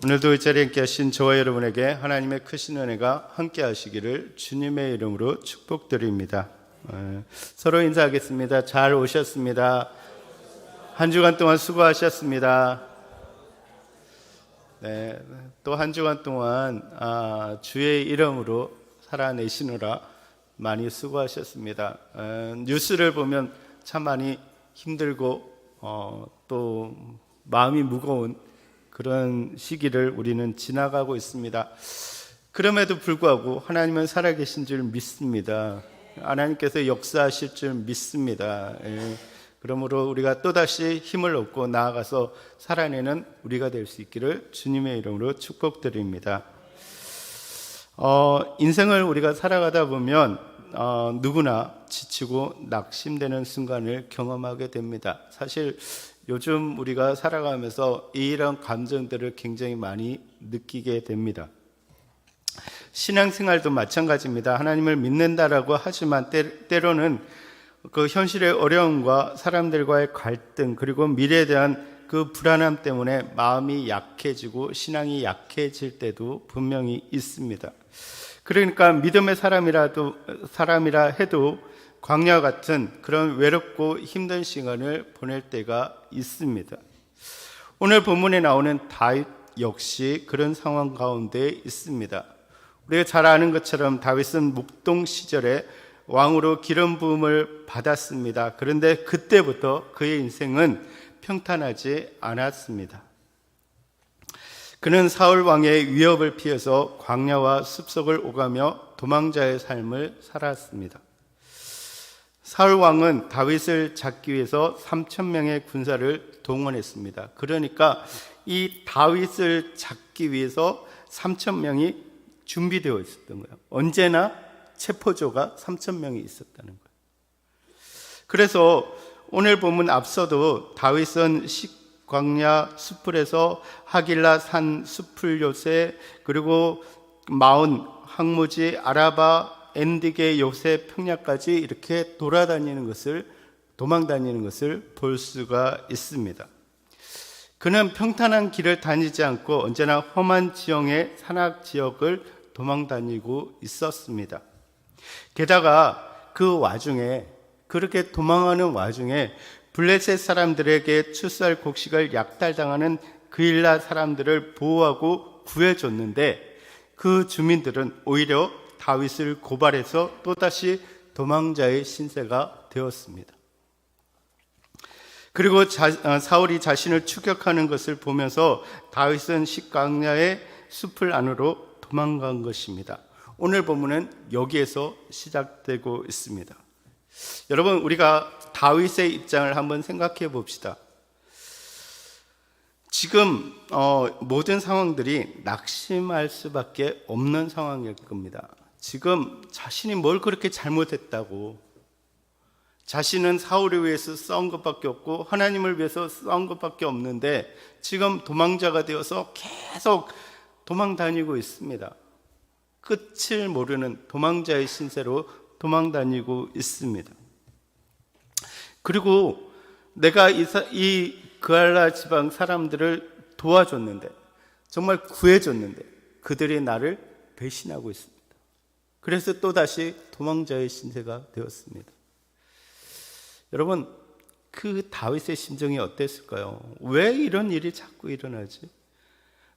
오늘도 이 자리에 함께 하신 저와 여러분에게 하나님의 크신 은혜가 함께 하시기를 주님의 이름으로 축복드립니다. 서로 인사하겠습니다. 잘 오셨습니다. 한 주간 동안 수고하셨습니다. 네, 또 한 주간 동안 주의 이름으로 살아내시느라 많이 수고하셨습니다. 뉴스를 보면 참 많이 힘들고 또 마음이 무거운 그런 시기를 우리는 지나가고 있습니다. 그럼에도 불구하고 하나님은 살아계신 줄 믿습니다. 하나님께서 역사하실 줄 믿습니다. 그러므로 우리가 또다시 힘을 얻고 나아가서 살아내는 우리가 될 수 있기를 주님의 이름으로 축복드립니다. 인생을 우리가 살아가다 보면 누구나 지치고 낙심되는 순간을 경험하게 됩니다. 사실 요즘 우리가 살아가면서 이런 감정들을 굉장히 많이 느끼게 됩니다. 신앙생활도 마찬가지입니다. 하나님을 믿는다라고 하지만 때로는 그 현실의 어려움과 사람들과의 갈등, 그리고 미래에 대한 그 불안함 때문에 마음이 약해지고 신앙이 약해질 때도 분명히 있습니다. 그러니까 믿음의 사람이라 해도 광야와 같은 그런 외롭고 힘든 시간을 보낼 때가 있습니다. 오늘 본문에 나오는 다윗 역시 그런 상황 가운데 있습니다. 우리가 잘 아는 것처럼 다윗은 묵동 시절에 왕으로 기름 부음을 받았습니다. 그런데 그때부터 그의 인생은 평탄하지 않았습니다. 그는 사울 왕의 위협을 피해서 광야와 숲속을 오가며 도망자의 삶을 살았습니다. 사울 왕은 다윗을 잡기 위해서 3,000명의 군사를 동원했습니다. 그러니까 이 다윗을 잡기 위해서 3,000명이 준비되어 있었던 거예요. 언제나 체포조가 3,000명이 있었다는 거예요. 그래서 오늘 보면 앞서도 다윗은 광야 숲풀에서 하길라 산 숲풀 요새, 그리고 마온 항무지 아라바 엔디게 요새 평야까지 이렇게 도망다니는 것을 볼 수가 있습니다. 그는 평탄한 길을 다니지 않고 언제나 험한 지형의 산악 지역을 도망다니고 있었습니다. 게다가 그 와중에, 그렇게 도망하는 와중에 블레셋 사람들에게 출살 곡식을 약탈당하는 그일라 사람들을 보호하고 구해줬는데, 그 주민들은 오히려 다윗을 고발해서 또다시 도망자의 신세가 되었습니다. 그리고 사울이 자신을 추격하는 것을 보면서 다윗은 광야의 숲을 안으로 도망간 것입니다. 오늘 본문은 여기에서 시작되고 있습니다. 여러분, 우리가 다윗의 입장을 한번 생각해 봅시다. 지금 모든 상황들이 낙심할 수밖에 없는 상황일 겁니다. 지금 자신이 뭘 그렇게 잘못했다고, 자신은 사울을 위해서 싸운 것밖에 없고 하나님을 위해서 싸운 것밖에 없는데 지금 도망자가 되어서 계속 도망다니고 있습니다. 끝을 모르는 도망자의 신세로 도망다니고 있습니다. 그리고 내가 이 그알라 지방 사람들을 도와줬는데, 정말 구해줬는데 그들이 나를 배신하고 있습니다. 그래서 또다시 도망자의 신세가 되었습니다. 여러분, 그 다윗의 심정이 어땠을까요? 왜 이런 일이 자꾸 일어나지?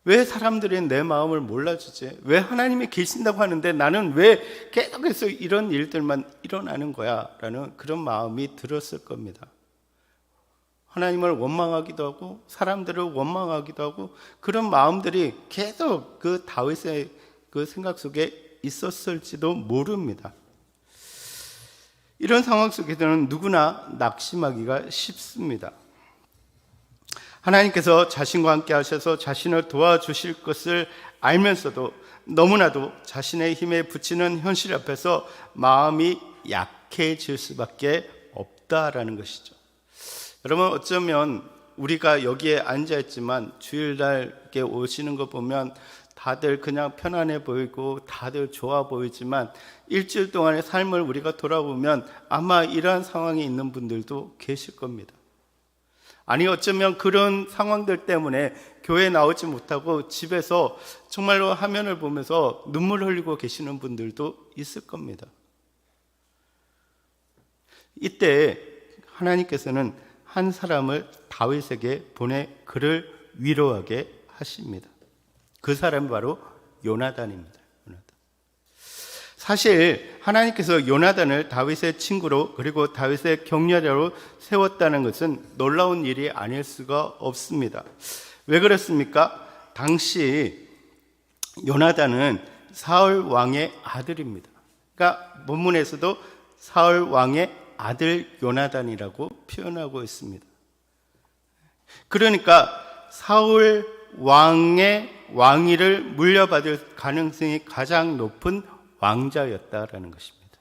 왜 사람들이 내 마음을 몰라주지? 왜 하나님이 계신다고 하는데 나는 왜 계속해서 이런 일들만 일어나는 거야? 라는 그런 마음이 들었을 겁니다. 하나님을 원망하기도 하고 사람들을 원망하기도 하고, 그런 마음들이 계속 그 다윗의 그 생각 속에 있었을지도 모릅니다. 이런 상황 속에서는 누구나 낙심하기가 쉽습니다. 하나님께서 자신과 함께 하셔서 자신을 도와주실 것을 알면서도 너무나도 자신의 힘에 부치는 현실 앞에서 마음이 약해질 수밖에 없다라는 것이죠. 여러분, 어쩌면 우리가 여기에 앉아있지만 주일날 이렇게 오시는 거 보면 다들 그냥 편안해 보이고 다들 좋아 보이지만 일주일 동안의 삶을 우리가 돌아보면 아마 이러한 상황에 있는 분들도 계실 겁니다. 아니 어쩌면 그런 상황들 때문에 교회에 나오지 못하고 집에서 정말로 화면을 보면서 눈물 흘리고 계시는 분들도 있을 겁니다. 이때 하나님께서는 한 사람을 다윗에게 보내 그를 위로하게 하십니다. 그 사람이 바로 요나단입니다. 사실 하나님께서 요나단을 다윗의 친구로 그리고 다윗의 격려자로 세웠다는 것은 놀라운 일이 아닐 수가 없습니다. 왜 그렇습니까? 당시 요나단은 사울 왕의 아들입니다. 그러니까 본문에서도 사울 왕의 아들 요나단이라고 표현하고 있습니다. 그러니까 사울 왕의 왕위를 물려받을 가능성이 가장 높은 왕자였다라는 것입니다.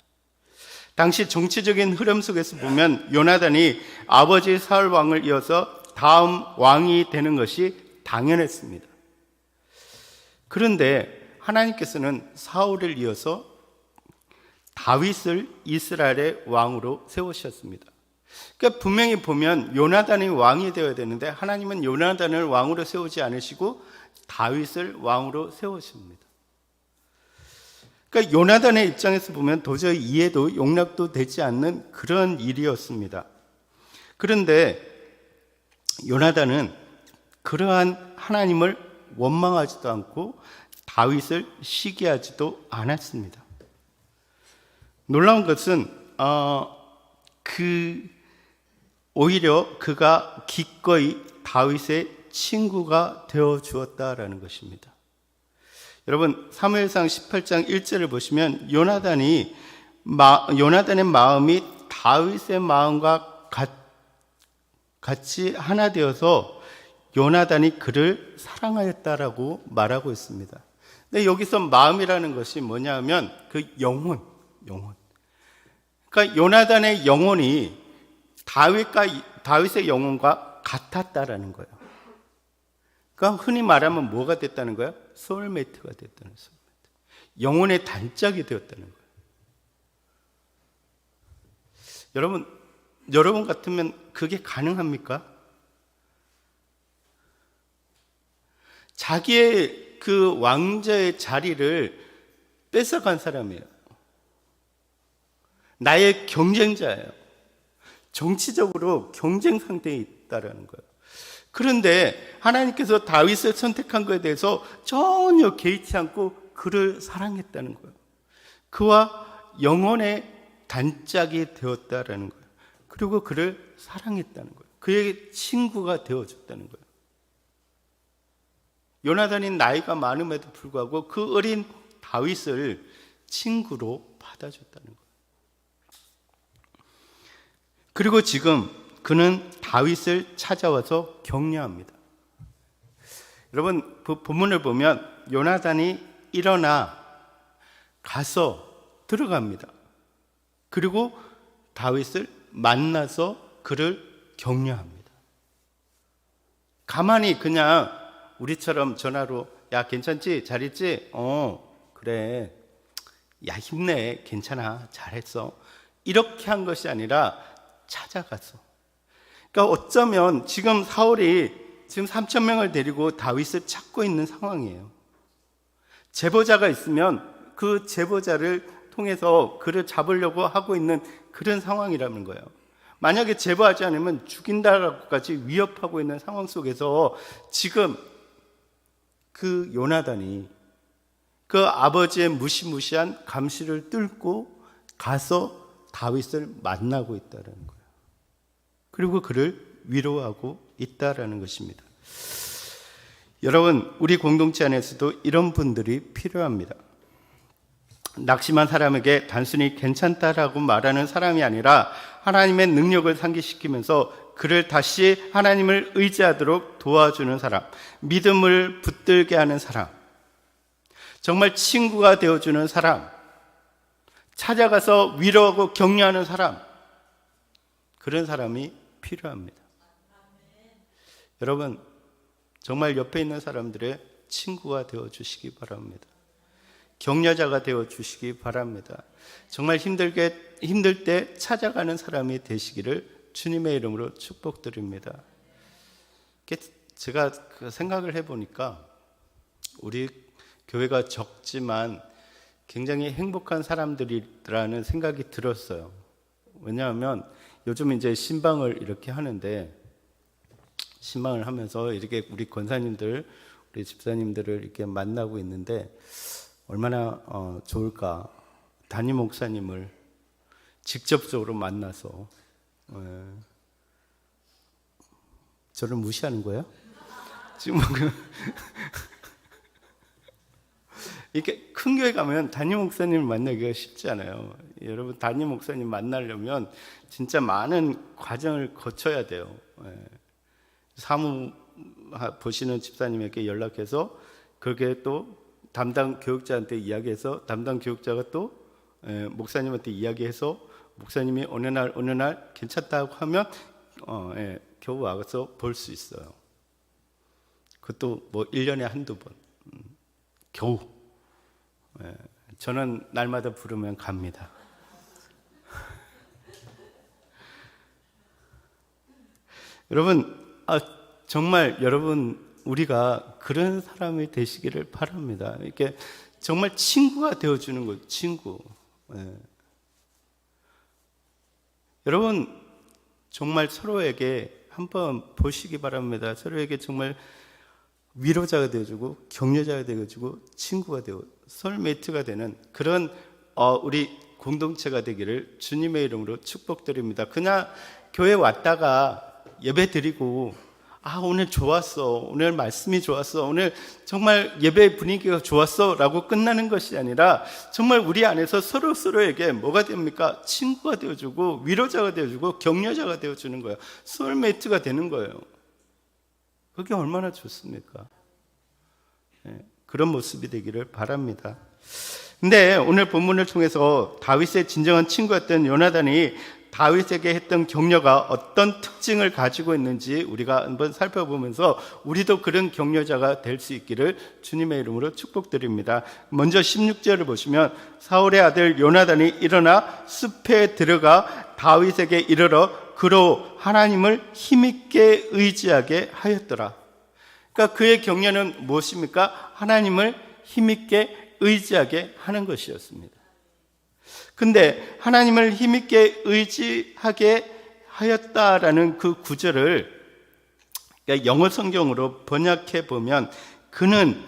당시 정치적인 흐름 속에서 보면 요나단이 아버지 사울 왕을 이어서 다음 왕이 되는 것이 당연했습니다. 그런데 하나님께서는 사울을 이어서 다윗을 이스라엘의 왕으로 세우셨습니다. 그러니까 분명히 보면 요나단이 왕이 되어야 되는데 하나님은 요나단을 왕으로 세우지 않으시고 다윗을 왕으로 세우십니다. 그러니까 요나단의 입장에서 보면 도저히 이해도 용납도 되지 않는 그런 일이었습니다. 그런데 요나단은 그러한 하나님을 원망하지도 않고 다윗을 시기하지도 않았습니다. 놀라운 것은 오히려 그가 기꺼이 다윗의 친구가 되어 주었다라는 것입니다. 여러분 사무엘상 18장 1절을 보시면 요나단의 마음이 다윗의 마음과 같이 하나 되어서 요나단이 그를 사랑하였다라고 말하고 있습니다. 근데 여기서 마음이라는 것이 뭐냐 하면 그 영혼. 그러니까 요나단의 영혼이 다윗의 영혼과 같았다라는 거예요. 그러니까 흔히 말하면 뭐가 됐다는 거예요? 소울메이트가 됐다는 소울메이트. 영혼의 단짝이 되었다는 거예요. 여러분 같으면 그게 가능합니까? 자기의 그 왕자의 자리를 뺏어간 사람이에요. 나의 경쟁자예요. 정치적으로 경쟁 상태에 있다라는 거예요. 그런데 하나님께서 다윗을 선택한 것에 대해서 전혀 개의치 않고 그를 사랑했다는 거예요. 그와 영혼의 단짝이 되었다라는 거예요. 그리고 그를 사랑했다는 거예요. 그에게 친구가 되어줬다는 거예요. 요나단이 나이가 많음에도 불구하고 그 어린 다윗을 친구로 받아줬다는 거예요. 그리고 지금 그는 다윗을 찾아와서 격려합니다. 여러분 본문을 보면 요나단이 일어나 가서 들어갑니다. 그리고 다윗을 만나서 그를 격려합니다. 가만히 그냥 우리처럼 전화로 야 괜찮지? 잘 있지? 그래. 야 힘내. 괜찮아. 잘했어. 이렇게 한 것이 아니라 찾아가서. 그러니까 어쩌면 지금 사울이 지금 3,000명을 데리고 다윗을 찾고 있는 상황이에요. 제보자가 있으면 그 제보자를 통해서 그를 잡으려고 하고 있는 그런 상황이라는 거예요. 만약에 제보하지 않으면 죽인다라고까지 위협하고 있는 상황 속에서 지금 그 요나단이 그 아버지의 무시무시한 감시를 뚫고 가서 다윗을 만나고 있다는 거예요. 그리고 그를 위로하고 있다라는 것입니다. 여러분, 우리 공동체 안에서도 이런 분들이 필요합니다. 낙심한 사람에게 단순히 괜찮다라고 말하는 사람이 아니라 하나님의 능력을 상기시키면서 그를 다시 하나님을 의지하도록 도와주는 사람, 믿음을 붙들게 하는 사람, 정말 친구가 되어주는 사람, 찾아가서 위로하고 격려하는 사람, 그런 사람이 필요합니다. 여러분, 정말 옆에 있는 사람들의 친구가 되어주시기 바랍니다. 격려자가 되어주시기 바랍니다. 정말 힘들 때 찾아가는 사람이 되시기를 주님의 이름으로 축복드립니다. 제가 그 생각을 해보니까 우리 교회가 적지만 굉장히 행복한 사람들이라는 생각이 들었어요. 왜냐하면 요즘 이제 신방을 이렇게 하는데, 신방을 하면서 이렇게 우리 권사님들, 우리 집사님들을 이렇게 만나고 있는데 얼마나 좋을까. 담임 목사님을 직접적으로 만나서 저를 무시하는 거예요? 지금 이렇게 큰 교회 가면 담임 목사님을 만나기가 쉽지 않아요. 여러분, 담임 목사님 만나려면 진짜 많은 과정을 거쳐야 돼요. 사무 보시는 집사님에게 연락해서 그렇게 또 담당 교육자한테 이야기해서 담당 교육자가 또 목사님한테 이야기해서 목사님이 어느 날 괜찮다고 하면 겨우 와서 볼 수 있어요. 그것도 뭐 1년에 한두 번 겨우. 저는 날마다 부르면 갑니다. 여러분, 정말 여러분, 우리가 그런 사람이 되시기를 바랍니다. 이렇게 정말 친구가 되어주는 거예요. 친구. 여러분, 정말 서로에게 한번 보시기 바랍니다. 서로에게 정말 위로자가 되어주고 격려자가 되어주고 친구가 되어 소울메이트가 되는 그런 우리 공동체가 되기를 주님의 이름으로 축복드립니다. 그냥 교회 왔다가 예배 드리고 오늘 좋았어, 오늘 말씀이 좋았어, 오늘 정말 예배 분위기가 좋았어 라고 끝나는 것이 아니라 정말 우리 안에서 서로에게 뭐가 됩니까? 친구가 되어주고 위로자가 되어주고 격려자가 되어주는 거예요. 소울메이트가 되는 거예요. 그게 얼마나 좋습니까? 그런 모습이 되기를 바랍니다. 근데 오늘 본문을 통해서 다윗의 진정한 친구였던 요나단이 다윗에게 했던 격려가 어떤 특징을 가지고 있는지 우리가 한번 살펴보면서 우리도 그런 격려자가 될 수 있기를 주님의 이름으로 축복드립니다. 먼저 16절을 보시면 사울의 아들 요나단이 일어나 숲에 들어가 다윗에게 이르러 그로 하나님을 힘있게 의지하게 하였더라. 그러니까 그의 격려는 무엇입니까? 하나님을 힘있게 의지하게 하는 것이었습니다. 근데 하나님을 힘있게 의지하게 하였다라는 그 구절을 영어 성경으로 번역해 보면 그는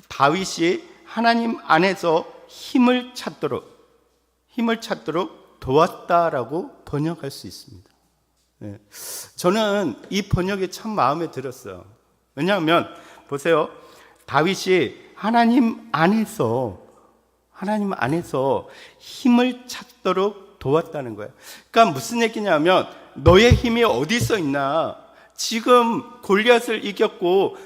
다윗이 하나님 안에서 힘을 찾도록 도왔다라고 번역할 수 있습니다. 저는 이 번역이 참 마음에 들었어요. 왜냐하면 보세요. 다윗이 하나님 안에서 힘을 찾도록 도왔다는 거예요. 그러니까 무슨 얘기냐면 너의 힘이 어디서 있나? 지금 골리앗을 이겼고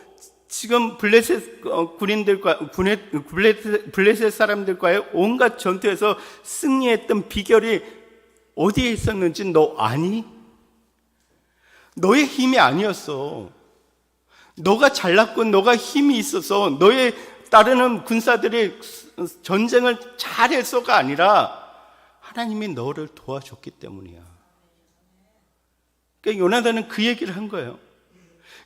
지금 블레셋 군인들과 블레셋 사람들과의 온갖 전투에서 승리했던 비결이 어디에 있었는지 너 아니? 너의 힘이 아니었어. 너가 잘났고 너가 힘이 있어서 너의 따르는 군사들이 전쟁을 잘해서가 아니라 하나님이 너를 도와줬기 때문이야. 그러니까 요나단은 그 얘기를 한 거예요.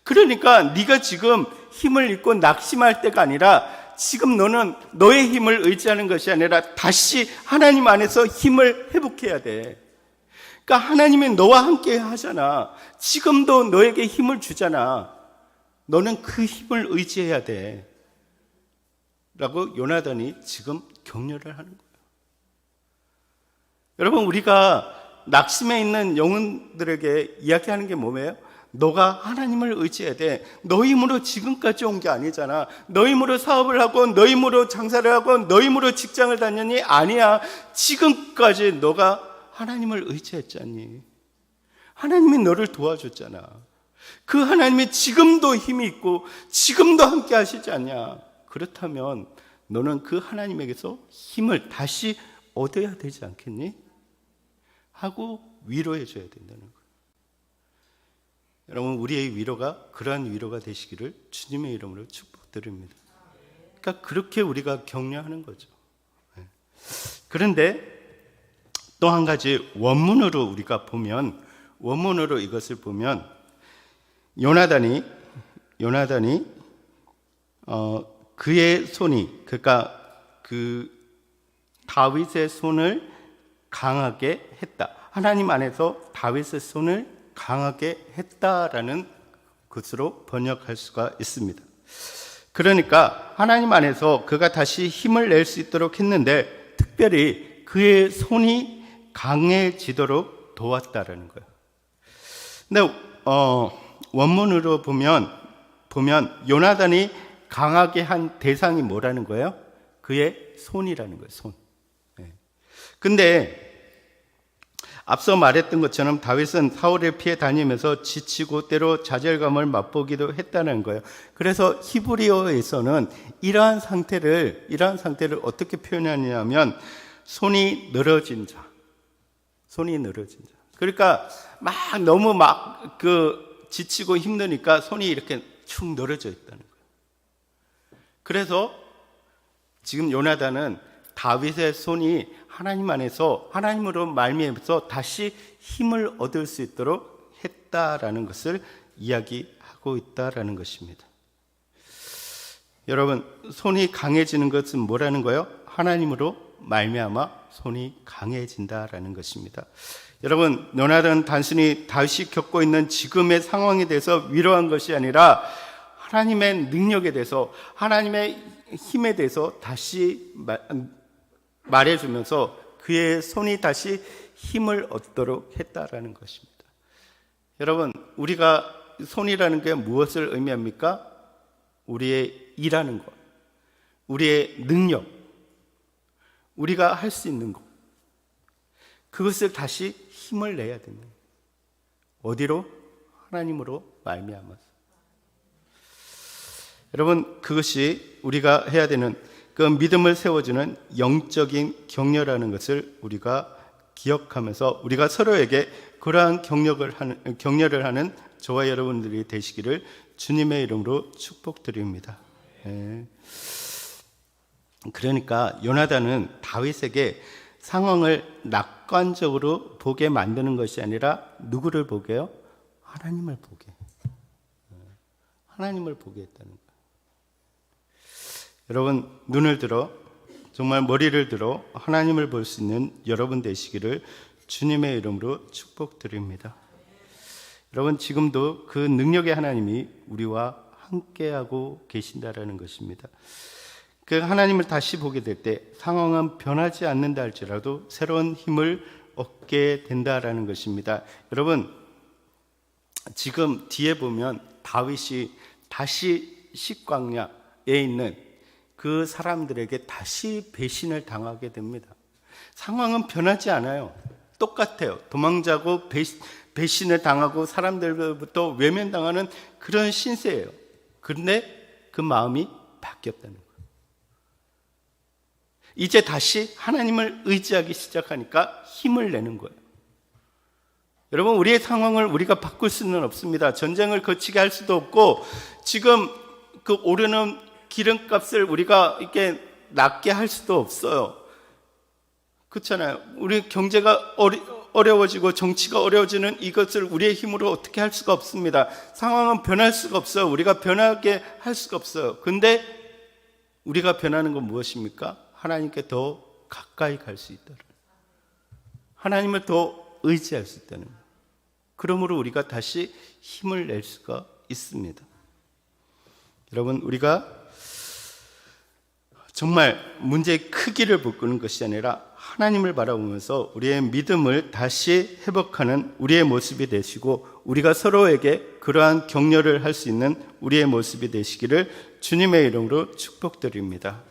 그러니까 네가 지금 힘을 잃고 낙심할 때가 아니라 지금 너는 너의 힘을 의지하는 것이 아니라 다시 하나님 안에서 힘을 회복해야 돼. 그러니까 하나님이 너와 함께 하잖아. 지금도 너에게 힘을 주잖아. 너는 그 힘을 의지해야 돼 라고 요나단이 지금 격려를 하는 거예요. 여러분, 우리가 낙심해 있는 영혼들에게 이야기하는 게 뭐예요? 너가 하나님을 의지해야 돼. 너 힘으로 지금까지 온 게 아니잖아. 너 힘으로 사업을 하고 너 힘으로 장사를 하고 너 힘으로 직장을 다녔니? 아니야. 지금까지 너가 하나님을 의지했잖니. 하나님이 너를 도와줬잖아. 그 하나님이 지금도 힘이 있고 지금도 함께 하시지 않냐? 그렇다면 너는 그 하나님에게서 힘을 다시 얻어야 되지 않겠니? 하고 위로해 줘야 된다는 거예요. 여러분, 우리의 위로가 그러한 위로가 되시기를 주님의 이름으로 축복드립니다. 그러니까 그렇게 우리가 격려하는 거죠. 그런데 또 한 가지 원문으로 우리가 보면, 원문으로 이것을 보면 요나단이 요나단이 그의 손이, 그러니까 그 다윗의 손을 강하게 했다. 하나님 안에서 다윗의 손을 강하게 했다라는 것으로 번역할 수가 있습니다. 그러니까 하나님 안에서 그가 다시 힘을 낼 수 있도록 했는데, 특별히 그의 손이 강해지도록 도왔다라는 거예요. 근데 원문으로 보면 요나단이 강하게 한 대상이 뭐라는 거예요? 그의 손이라는 거예요. 손. 근데 앞서 말했던 것처럼 다윗은 사울을 피해 다니면서 지치고 때로 좌절감을 맛보기도 했다는 거예요. 그래서 히브리어에서는 이러한 상태를 어떻게 표현하냐면 손이 늘어진 자. 그러니까 너무 지치고 힘드니까 손이 이렇게 축 늘어져 있다는 거예요. 그래서 지금 요나단은 다윗의 손이 하나님 안에서, 하나님으로 말미암아서 다시 힘을 얻을 수 있도록 했다라는 것을 이야기하고 있다라는 것입니다. 여러분, 손이 강해지는 것은 뭐라는 거예요? 하나님으로 말미암아 손이 강해진다라는 것입니다. 여러분, 요나단은 단순히 다윗이 겪고 있는 지금의 상황에 대해서 위로한 것이 아니라 하나님의 능력에 대해서, 하나님의 힘에 대해서 다시 말해주면서 그의 손이 다시 힘을 얻도록 했다라는 것입니다. 여러분, 우리가 손이라는 게 무엇을 의미합니까? 우리의 일하는 것, 우리의 능력, 우리가 할 수 있는 것, 그것을 다시 힘을 내야 됩니다. 어디로? 하나님으로 말미암아서. 여러분, 그것이 우리가 해야 되는 그 믿음을 세워주는 영적인 격려라는 것을 우리가 기억하면서 우리가 서로에게 그러한 격려를 하는 저와 여러분들이 되시기를 주님의 이름으로 축복드립니다. 그러니까 요나단은 다윗에게 상황을 낙관적으로 보게 만드는 것이 아니라 누구를 보게 해요? 하나님을 보게 했다는 거예요. 여러분, 눈을 들어, 정말 머리를 들어 하나님을 볼 수 있는 여러분 되시기를 주님의 이름으로 축복드립니다. 여러분, 지금도 그 능력의 하나님이 우리와 함께하고 계신다라는 것입니다. 그 하나님을 다시 보게 될 때 상황은 변하지 않는다 할지라도 새로운 힘을 얻게 된다라는 것입니다. 여러분, 지금 뒤에 보면 다윗이 다시 식광야에 있는 그 사람들에게 다시 배신을 당하게 됩니다. 상황은 변하지 않아요. 똑같아요. 도망자고 배신을 당하고 사람들로부터 외면당하는 그런 신세예요. 그런데 그 마음이 바뀌었다는 거예요. 이제 다시 하나님을 의지하기 시작하니까 힘을 내는 거예요. 여러분, 우리의 상황을 우리가 바꿀 수는 없습니다. 전쟁을 거치게 할 수도 없고, 지금 그 오르는 기름값을 우리가 이렇게 낮게 할 수도 없어요. 그렇잖아요. 우리 경제가 어려워지고 정치가 어려워지는 이것을 우리의 힘으로 어떻게 할 수가 없습니다. 상황은 변할 수가 없어요. 우리가 변하게 할 수가 없어요. 근데 우리가 변하는 건 무엇입니까? 하나님께 더 가까이 갈 수 있다는, 하나님을 더 의지할 수 있다는, 그러므로 우리가 다시 힘을 낼 수가 있습니다. 여러분, 우리가 정말 문제의 크기를 보는 것이 아니라 하나님을 바라보면서 우리의 믿음을 다시 회복하는 우리의 모습이 되시고, 우리가 서로에게 그러한 격려를 할 수 있는 우리의 모습이 되시기를 주님의 이름으로 축복드립니다.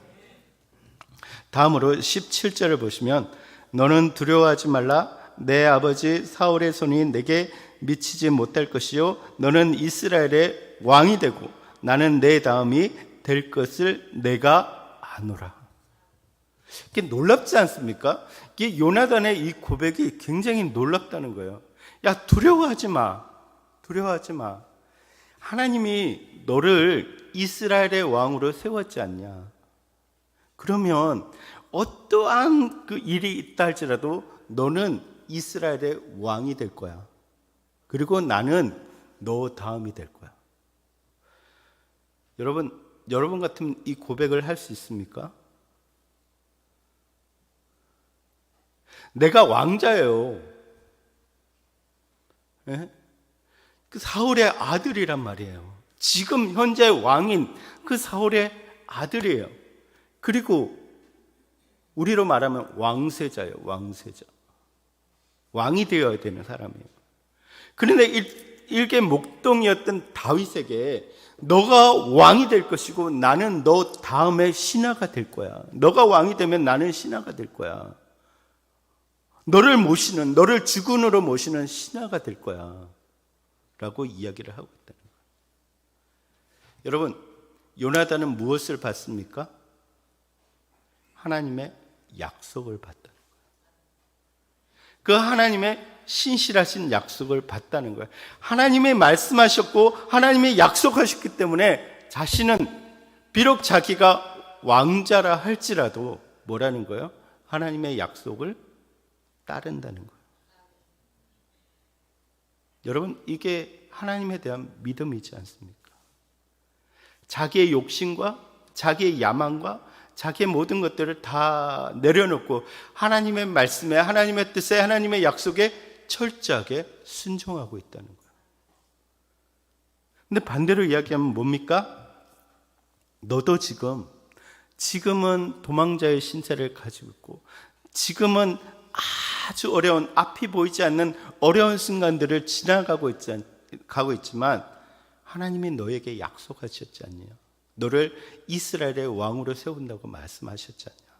다음으로 17절을 보시면, 너는 두려워하지 말라. 내 아버지 사울의 손이 내게 미치지 못할 것이요, 너는 이스라엘의 왕이 되고 나는 내 다음이 될 것을 내가 아노라. 이게 놀랍지 않습니까? 이게 요나단의 이 고백이 굉장히 놀랍다는 거예요. 야, 두려워하지 마. 하나님이 너를 이스라엘의 왕으로 세웠지 않냐? 그러면 어떠한 그 일이 있다 할지라도 너는 이스라엘의 왕이 될 거야. 그리고 나는 너 다음이 될 거야. 여러분 같으면 이 고백을 할 수 있습니까? 내가 왕자예요. 예? 그 사울의 아들이란 말이에요. 지금 현재 왕인 그 사울의 아들이에요. 그리고 우리로 말하면 왕세자예요. 왕세자. 왕이 되어야 되는 사람이에요. 그런데 일개 목동이었던 다윗에게 너가 왕이 될 것이고 나는 너 다음에 신하가 될 거야. 너가 왕이 되면 나는 신하가 될 거야. 너를 주군으로 모시는 신하가 될 거야. 라고 이야기를 하고 있다는 거예요. 여러분, 요나단은 무엇을 받습니까? 하나님의 약속을 받다는 거예요. 그 하나님의 신실하신 약속을 받다는 거예요. 하나님이 말씀하셨고 하나님이 약속하셨기 때문에 자신은 비록 자기가 왕자라 할지라도 뭐라는 거예요? 하나님의 약속을 따른다는 거예요. 여러분, 이게 하나님에 대한 믿음이지 않습니까? 자기의 욕심과 자기의 야망과 자기의 모든 것들을 다 내려놓고 하나님의 말씀에, 하나님의 뜻에, 하나님의 약속에 철저하게 순종하고 있다는 거예요. 근데 반대로 이야기하면 뭡니까? 너도 지금은 도망자의 신세를 가지고 있고 지금은 아주 어려운, 앞이 보이지 않는 어려운 순간들을 지나가고 있지만 하나님이 너에게 약속하셨지 않냐? 너를 이스라엘의 왕으로 세운다고 말씀하셨지 않냐?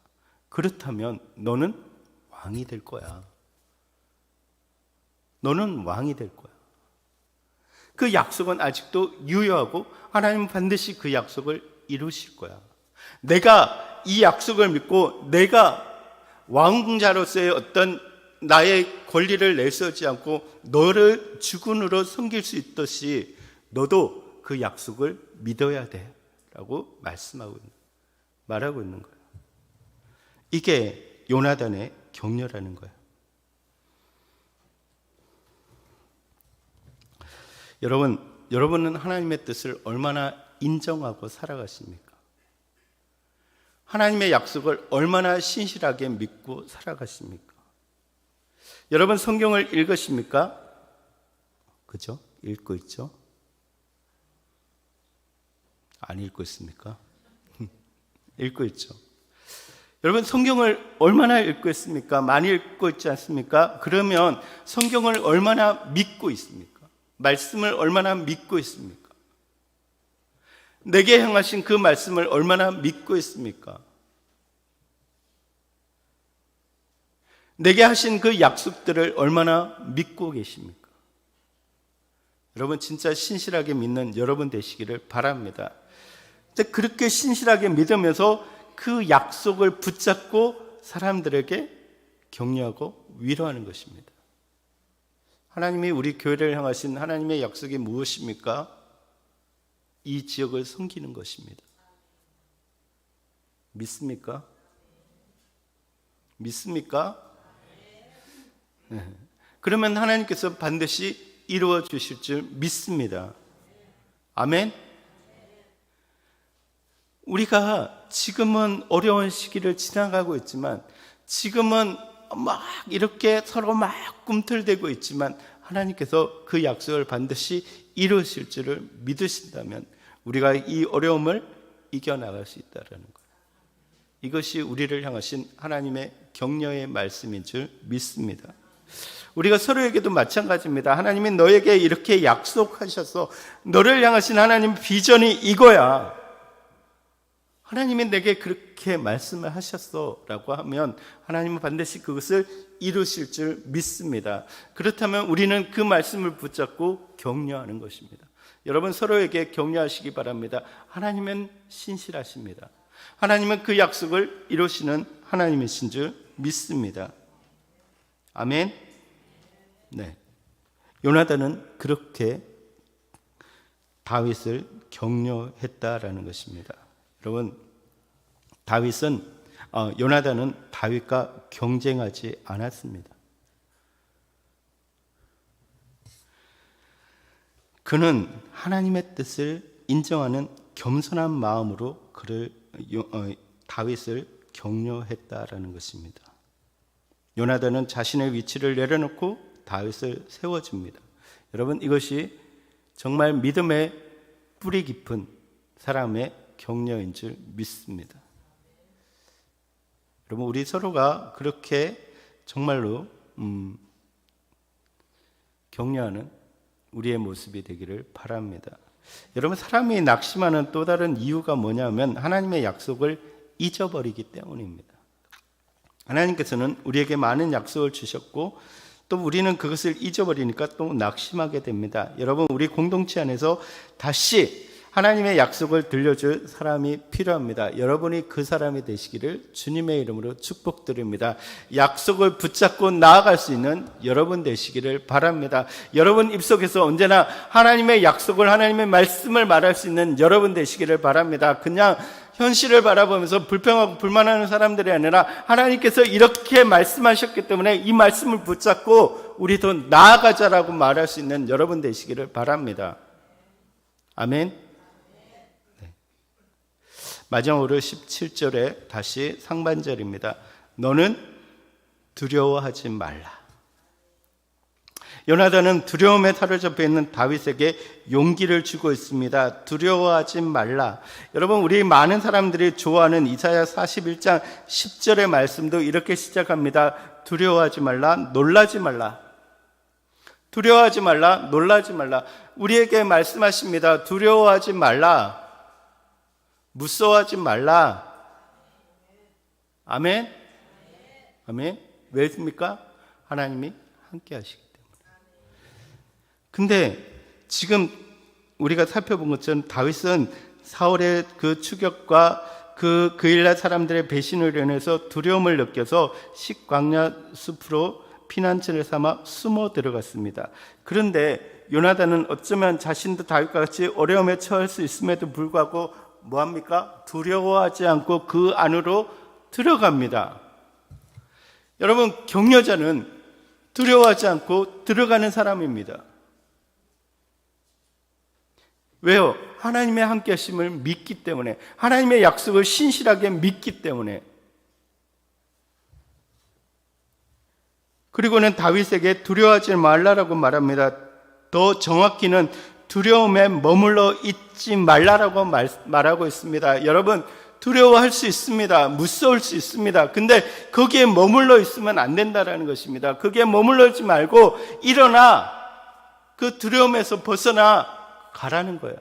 그렇다면 너는 왕이 될 거야. 너는 왕이 될 거야. 그 약속은 아직도 유효하고 하나님은 반드시 그 약속을 이루실 거야. 내가 이 약속을 믿고 내가 왕자로서의 어떤 나의 권리를 내세우지 않고 너를 주군으로 섬길 수 있듯이 너도 그 약속을 믿어야 돼 라고 말하고 있는 거예요. 이게 요나단의 격려라는 거예요. 여러분은 하나님의 뜻을 얼마나 인정하고 살아가십니까? 하나님의 약속을 얼마나 신실하게 믿고 살아가십니까? 여러분 성경을 읽으십니까? 그죠? 읽고 있죠? 안 읽고 있습니까? 읽고 있죠. 여러분 성경을 얼마나 읽고 있습니까? 많이 읽고 있지 않습니까? 그러면 성경을 얼마나 믿고 있습니까? 말씀을 얼마나 믿고 있습니까? 내게 향하신 그 말씀을 얼마나 믿고 있습니까? 내게 하신 그 약속들을 얼마나 믿고 계십니까? 여러분 진짜 신실하게 믿는 여러분 되시기를 바랍니다. 그렇게 신실하게 믿으면서 그 약속을 붙잡고 사람들에게 격려하고 위로하는 것입니다. 하나님이 우리 교회를 향하신 하나님의 약속이 무엇입니까? 이 지역을 섬기는 것입니다. 믿습니까? 믿습니까? 네. 그러면 하나님께서 반드시 이루어 주실 줄 믿습니다. 아멘? 우리가 지금은 어려운 시기를 지나가고 있지만 지금은 막 이렇게 서로 막 꿈틀대고 있지만 하나님께서 그 약속을 반드시 이루실 줄을 믿으신다면 우리가 이 어려움을 이겨나갈 수 있다는 거예요. 이것이 우리를 향하신 하나님의 격려의 말씀인 줄 믿습니다. 우리가 서로에게도 마찬가지입니다. 하나님이 너에게 이렇게 약속하셔서 너를 향하신 하나님 비전이 이거야. 하나님이 내게 그렇게 말씀을 하셨어 라고 하면 하나님은 반드시 그것을 이루실 줄 믿습니다. 그렇다면 우리는 그 말씀을 붙잡고 격려하는 것입니다. 여러분 서로에게 격려하시기 바랍니다. 하나님은 신실하십니다. 하나님은 그 약속을 이루시는 하나님이신 줄 믿습니다. 아멘. 네. 요나단은 그렇게 다윗을 격려했다라는 것입니다. 여러분, 요나단은 다윗과 경쟁하지 않았습니다. 그는 하나님의 뜻을 인정하는 겸손한 마음으로 다윗을 격려했다라는 것입니다. 요나단은 자신의 위치를 내려놓고 다윗을 세워줍니다. 여러분, 이것이 정말 믿음의 뿌리 깊은 사람의 격려인 줄 믿습니다. 여러분, 우리 서로가 그렇게 정말로 격려하는 우리의 모습이 되기를 바랍니다. 여러분, 사람이 낙심하는 또 다른 이유가 뭐냐면 하나님의 약속을 잊어버리기 때문입니다. 하나님께서는 우리에게 많은 약속을 주셨고 또 우리는 그것을 잊어버리니까 또 낙심하게 됩니다. 여러분, 우리 공동체 안에서 다시 하나님의 약속을 들려줄 사람이 필요합니다. 여러분이 그 사람이 되시기를 주님의 이름으로 축복드립니다. 약속을 붙잡고 나아갈 수 있는 여러분 되시기를 바랍니다. 여러분 입속에서 언제나 하나님의 약속을, 하나님의 말씀을 말할 수 있는 여러분 되시기를 바랍니다. 그냥 현실을 바라보면서 불평하고 불만하는 사람들이 아니라 하나님께서 이렇게 말씀하셨기 때문에 이 말씀을 붙잡고 우리 더 나아가자라고 말할 수 있는 여러분 되시기를 바랍니다. 아멘. 마지막으로 17절에 다시 상반절입니다. 너는 두려워하지 말라. 요나단은 두려움에 사로잡혀 있는 다윗에게 용기를 주고 있습니다. 두려워하지 말라. 여러분, 우리 많은 사람들이 좋아하는 이사야 41장 10절의 말씀도 이렇게 시작합니다. 두려워하지 말라, 놀라지 말라. 두려워하지 말라, 놀라지 말라. 우리에게 말씀하십니다. 두려워하지 말라, 무서워하지 말라. 아멘? 아멘? 왜입니까? 하나님이 함께 하시기 때문에. 근데 지금 우리가 살펴본 것처럼 다윗은 사울의 그 추격과 그 일날 사람들의 배신으로 인해서 두려움을 느껴서 식광야 숲으로 피난처를 삼아 숨어 들어갔습니다. 그런데 요나단은 어쩌면 자신도 다윗과 같이 어려움에 처할 수 있음에도 불구하고 뭐합니까? 두려워하지 않고 그 안으로 들어갑니다. 여러분, 격려자는 두려워하지 않고 들어가는 사람입니다. 왜요? 하나님의 함께 하심을 믿기 때문에, 하나님의 약속을 신실하게 믿기 때문에. 그리고는 다윗에게 두려워하지 말라라고 말합니다. 더 정확히는 두려움에 머물러 있지 말라라고 말하고 있습니다. 여러분, 두려워할 수 있습니다. 무서울 수 있습니다. 근데 거기에 머물러 있으면 안 된다라는 것입니다. 거기에 머물러 있지 말고 일어나 그 두려움에서 벗어나 가라는 거예요.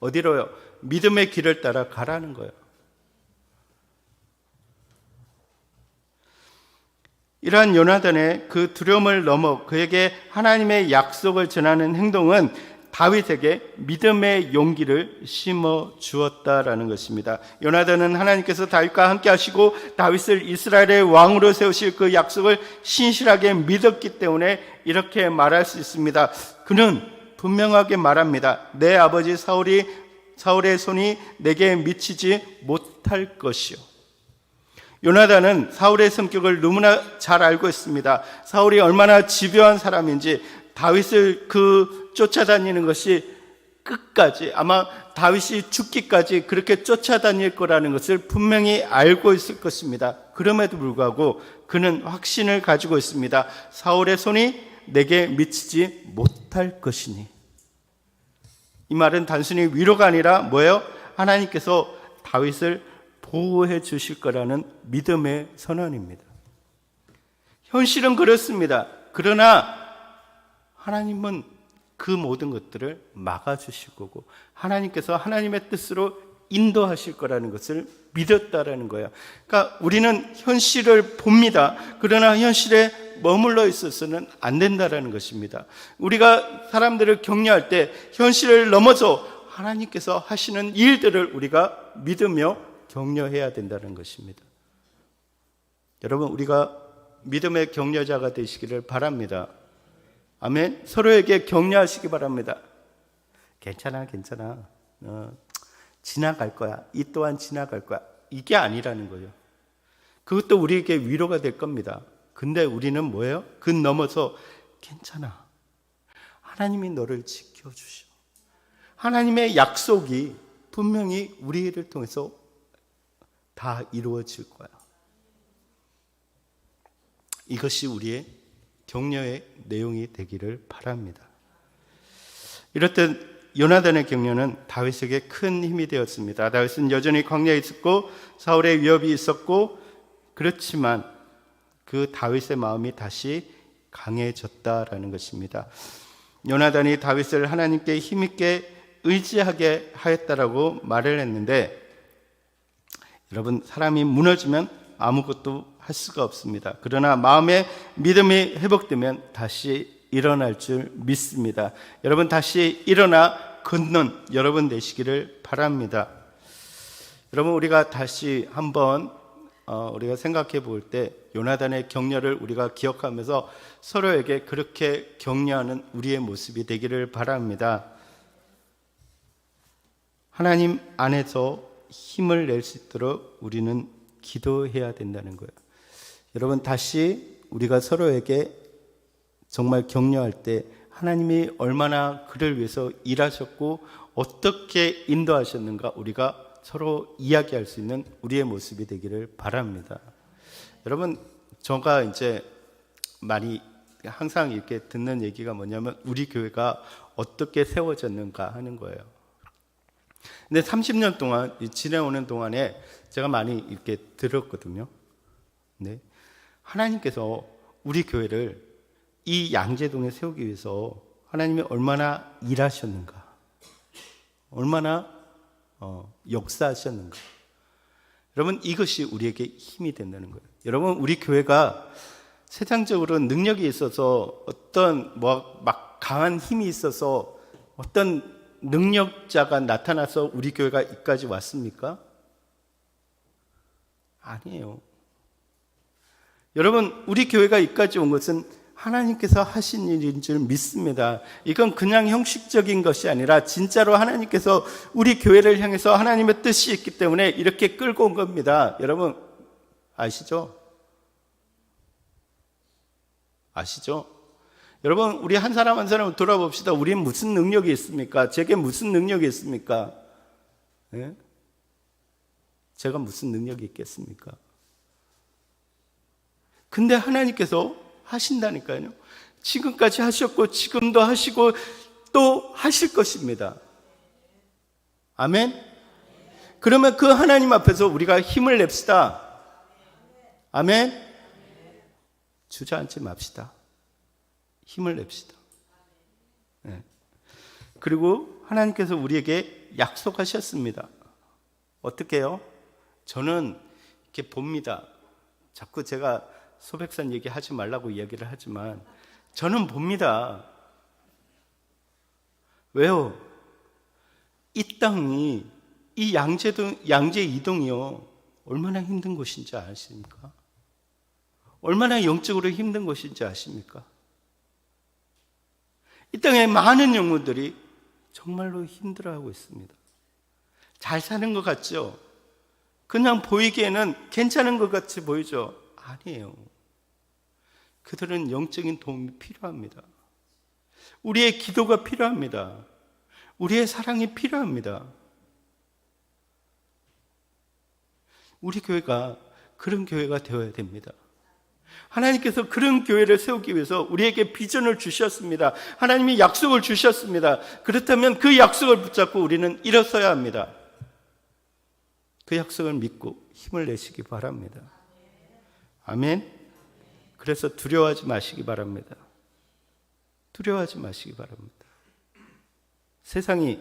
어디로요? 믿음의 길을 따라 가라는 거예요. 이러한 요나단의 그 두려움을 넘어 그에게 하나님의 약속을 전하는 행동은 다윗에게 믿음의 용기를 심어 주었다라는 것입니다. 요나단은 하나님께서 다윗과 함께 하시고 다윗을 이스라엘의 왕으로 세우실 그 약속을 신실하게 믿었기 때문에 이렇게 말할 수 있습니다. 그는 분명하게 말합니다. 내 아버지 사울의 손이 내게 미치지 못할 것이요. 요나단은 사울의 성격을 너무나 잘 알고 있습니다. 사울이 얼마나 집요한 사람인지, 다윗을 쫓아다니는 것이 끝까지, 아마 다윗이 죽기까지 그렇게 쫓아다닐 거라는 것을 분명히 알고 있을 것입니다. 그럼에도 불구하고 그는 확신을 가지고 있습니다. 사울의 손이 내게 미치지 못할 것이니. 이 말은 단순히 위로가 아니라 뭐예요? 하나님께서 다윗을 보호해 주실 거라는 믿음의 선언입니다. 현실은 그렇습니다. 그러나 하나님은 그 모든 것들을 막아주실 거고 하나님께서 하나님의 뜻으로 인도하실 거라는 것을 믿었다라는 거예요. 그러니까 우리는 현실을 봅니다. 그러나 현실에 머물러 있어서는 안 된다라는 것입니다. 우리가 사람들을 격려할 때 현실을 넘어서 하나님께서 하시는 일들을 우리가 믿으며 격려해야 된다는 것입니다. 여러분, 우리가 믿음의 격려자가 되시기를 바랍니다. 아멘. 서로에게 격려하시기 바랍니다. 괜찮아. 지나갈 거야. 이 또한 지나갈 거야. 이게 아니라는 거예요. 그것도 우리에게 위로가 될 겁니다. 근데 우리는 뭐예요? 그 넘어서 괜찮아. 하나님이 너를 지켜주셔. 하나님의 약속이 분명히 우리를 통해서 다 이루어질 거야. 이것이 우리의 격려의 내용이 되기를 바랍니다. 이렇듯 요나단의 격려는 다윗에게 큰 힘이 되었습니다. 다윗은 여전히 광야에 있었고 사울의 위협이 있었고, 그렇지만 그 다윗의 마음이 다시 강해졌다라는 것입니다. 요나단이 다윗을 하나님께 힘있게 의지하게 하였다라고 말을 했는데, 여러분, 사람이 무너지면 아무것도 할 수가 없습니다. 그러나 마음의 믿음이 회복되면 다시 일어날 줄 믿습니다. 여러분, 다시 일어나 걷는 여러분 되시기를 바랍니다. 여러분, 우리가 다시 한번 우리가 생각해 볼 때 요나단의 격려를 우리가 기억하면서 서로에게 그렇게 격려하는 우리의 모습이 되기를 바랍니다. 하나님 안에서 힘을 낼 수 있도록 우리는 기도해야 된다는 거예요. 여러분, 다시 우리가 서로에게 정말 격려할 때 하나님이 얼마나 그를 위해서 일하셨고 어떻게 인도하셨는가 우리가 서로 이야기할 수 있는 우리의 모습이 되기를 바랍니다. 여러분, 제가 이제 많이 항상 이렇게 듣는 얘기가 뭐냐면 우리 교회가 어떻게 세워졌는가 하는 거예요. 근데 30년 동안 지내오는 동안에 제가 많이 이렇게 들었거든요. 네. 하나님께서 우리 교회를 이 양재동에 세우기 위해서 하나님이 얼마나 일하셨는가, 얼마나 역사하셨는가. 여러분, 이것이 우리에게 힘이 된다는 거예요. 여러분, 우리 교회가 세상적으로 능력이 있어서 어떤 막 강한 힘이 있어서 어떤 능력자가 나타나서 우리 교회가 여기까지 왔습니까? 아니에요. 여러분, 우리 교회가 여기까지 온 것은 하나님께서 하신 일인 줄 믿습니다. 이건 그냥 형식적인 것이 아니라 진짜로 하나님께서 우리 교회를 향해서 하나님의 뜻이 있기 때문에 이렇게 끌고 온 겁니다. 여러분, 아시죠? 아시죠? 여러분, 우리 한 사람 한 사람 돌아봅시다. 우리는 무슨 능력이 있습니까? 제게 무슨 능력이 있습니까? 네? 제가 무슨 능력이 있겠습니까? 근데 하나님께서 하신다니까요. 지금까지 하셨고 지금도 하시고 또 하실 것입니다. 아멘? 그러면 그 하나님 앞에서 우리가 힘을 냅시다. 아멘? 주저앉지 맙시다. 힘을 냅시다. 네. 그리고 하나님께서 우리에게 약속하셨습니다. 어떻게 해요? 저는 이렇게 봅니다. 자꾸 제가 소백산 얘기하지 말라고 이야기를 하지만 저는 봅니다. 왜요? 이 땅이, 이 양재 이동이요, 얼마나 힘든 곳인지 아십니까? 얼마나 영적으로 힘든 곳인지 아십니까? 이 땅에 많은 영혼들이 정말로 힘들어하고 있습니다. 잘 사는 것 같죠? 그냥 보이기에는 괜찮은 것 같이 보이죠? 아니에요. 그들은 영적인 도움이 필요합니다. 우리의 기도가 필요합니다. 우리의 사랑이 필요합니다. 우리 교회가 그런 교회가 되어야 됩니다. 하나님께서 그런 교회를 세우기 위해서 우리에게 비전을 주셨습니다. 하나님이 약속을 주셨습니다. 그렇다면 그 약속을 붙잡고 우리는 일어서야 합니다. 그 약속을 믿고 힘을 내시기 바랍니다. 아멘. 그래서 두려워하지 마시기 바랍니다. 두려워하지 마시기 바랍니다. 세상이,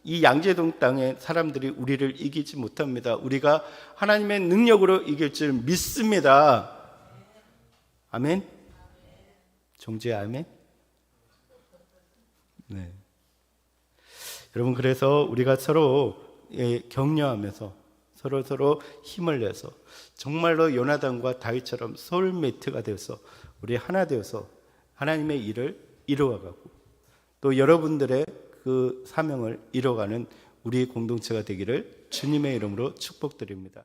이 양재동 땅의 사람들이 우리를 이기지 못합니다. 우리가 하나님의 능력으로 이길 줄 믿습니다. 아멘. 정죄 아멘. 네. 여러분, 그래서 우리가 서로 격려하면서 서로 힘을 내서 정말로 요나단과 다윗처럼 소울메이트가 되어서 우리 하나 되어서 하나님의 일을 이루어가고 또 여러분들의 그 사명을 이뤄가는 우리 공동체가 되기를 주님의 이름으로 축복드립니다.